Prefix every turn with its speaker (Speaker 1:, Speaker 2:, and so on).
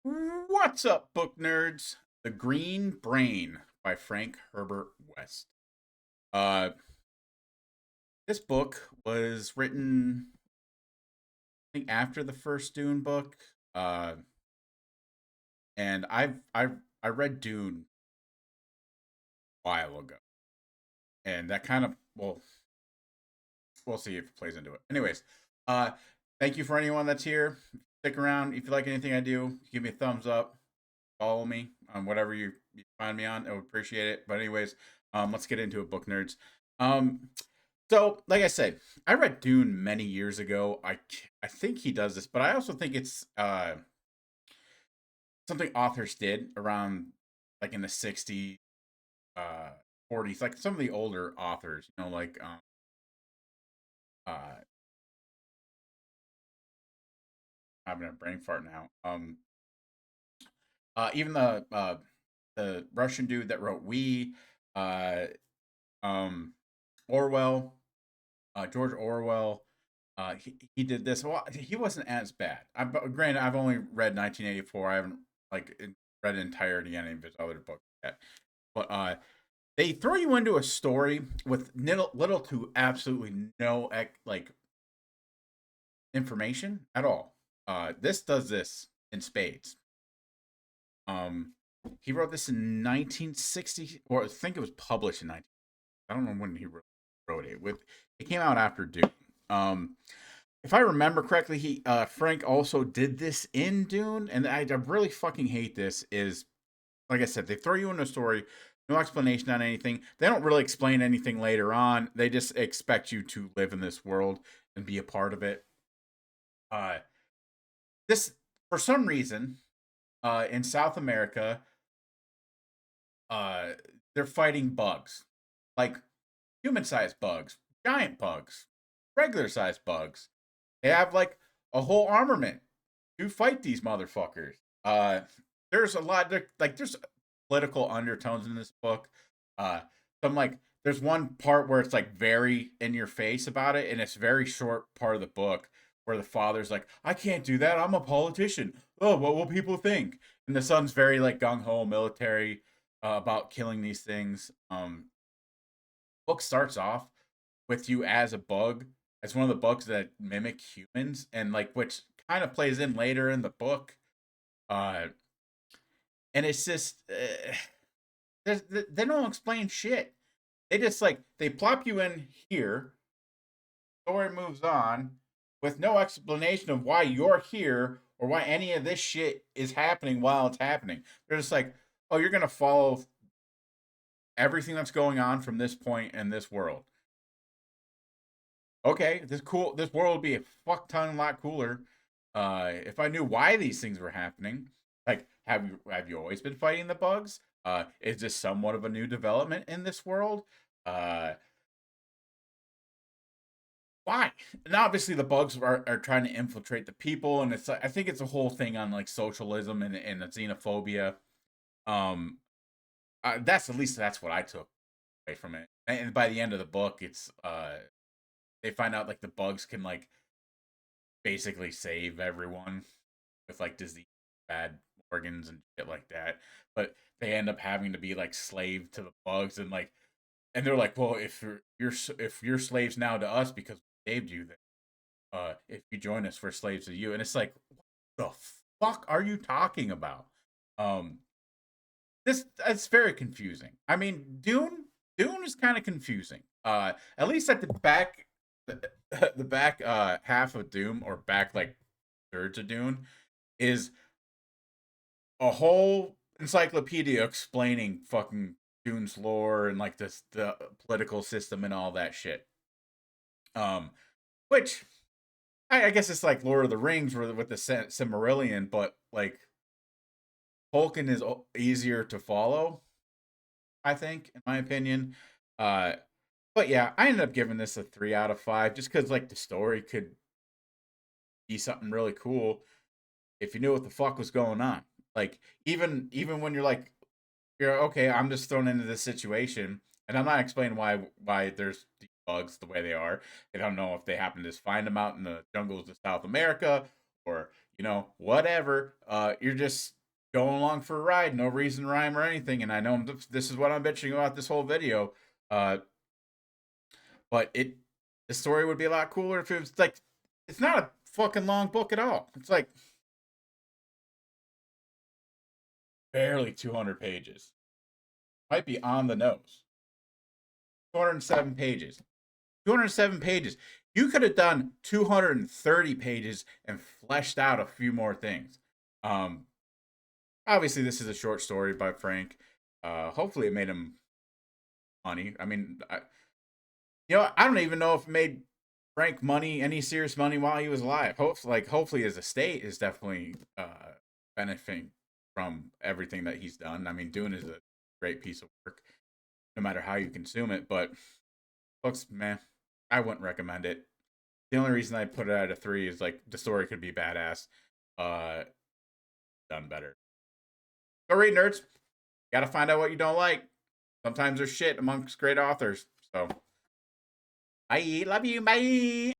Speaker 1: What's up, book nerds? The Green Brain by Frank Herbert West. Uh, this book was written, I think, after the first Dune book. Uh, and I read Dune a while ago, and that kind of we'll see if it plays into it. Anyways, uh, thank you for anyone that's here. Stick around if you like anything I do. Give me a thumbs up. Follow me on whatever you find me on. I would appreciate it. But anyways, let's get into it, book nerds. Um, so like I said, I read Dune many years ago. I think he does this, but I also think it's something authors did around like in the 60s, uh, 40s, like some of the older authors, like uh, having a brain fart now. Even the Russian dude that wrote We, uh, um, Orwell, George Orwell. He did this. Well, he wasn't as bad. Granted, I've only read 1984. I haven't read the entirety of any of his other books yet. But they throw you into a story with little to absolutely no information at all. This does this in spades. Um, he wrote this in 1960, or I think it was published in 19. I don't know when he wrote it. It came out after Dune. Um, if I remember correctly, he Frank also did this in Dune, and I really fucking hate this. Is like I said, they throw you in a story, no explanation on anything. They don't really explain anything later on. They just expect you to live in this world and be a part of it. Uh, this for some reason, in South America, uh, they're fighting bugs, like human-sized bugs, giant bugs, regular-sized bugs. They have like a whole armament to fight these motherfuckers. Uh, there's a lot there's political undertones in this book. Some like there's one part where it's like very in your face about it, and it's very short part of the book where the father's like, "I can't do that. I'm a politician. Oh, what will people think?" And the son's very like gung ho military about killing these things. Book starts off with you as a bug, as one of the bugs that mimic humans, and like which kind of plays in later in the book. Uh, and it's just they don't explain shit. They just like they plop you in here. Story moves on with no explanation of why you're here or why any of this shit is happening while it's happening. They're just like, oh, you're gonna follow everything that's going on from this point in this world. Okay, this world would be a fuck ton lot cooler if I knew why these things were happening. Like, have you always been fighting the bugs? Is this somewhat of a new development in this world? Uh, why? And obviously, the bugs are trying to infiltrate the people, and I think it's a whole thing on like socialism and the xenophobia. Um, that's at least that's what I took away from it. And by the end of the book, it's they find out like the bugs can like basically save everyone with like disease, bad organs and shit like that. But they end up having to be like slave to the bugs and they're like, well, if you're slaves now to us because we saved you, then if you join us, we're slaves to you. And it's like, what the fuck are you talking about? Um, this it's very confusing. I mean, Dune is kind of confusing. At least at the, the back half of Doom or back like thirds of Dune is a whole encyclopedia explaining fucking Dune's lore and like the political system and all that shit. Um, which I guess it's like Lord of the Rings with the Silmarillion, but like Tolkien is easier to follow. I think, in my opinion. Uh, but yeah, I ended up giving this a 3 out of 5 just because like the story could be something really cool if you knew what the fuck was going on. Like even when you're okay, I'm just thrown into this situation, and I'm not explaining why there's these bugs the way they are. They don't know if they happen to just find them out in the jungles of South America, or whatever. You're just going along for a ride, no reason, rhyme, or anything. And I know this is what I'm bitching about this whole video. Uh, but the story would be a lot cooler if it was like, it's not a fucking long book at all. It's like barely 200 pages. Might be on the nose. 207 pages. 207 pages. You could have done 230 pages and fleshed out a few more things. Um, Obviously, this is a short story by Frank. Hopefully, it made him money. I mean, I don't even know if it made Frank money, any serious money while he was alive. Hopefully, his estate is definitely benefiting from everything that he's done. I mean, Dune is a great piece of work, no matter how you consume it. But books, man, I wouldn't recommend it. The only reason I put it at a 3 is like the story could be badass, uh, done better. Go read, nerds. Gotta find out what you don't like. Sometimes there's shit amongst great authors. So, bye. Love you. Bye.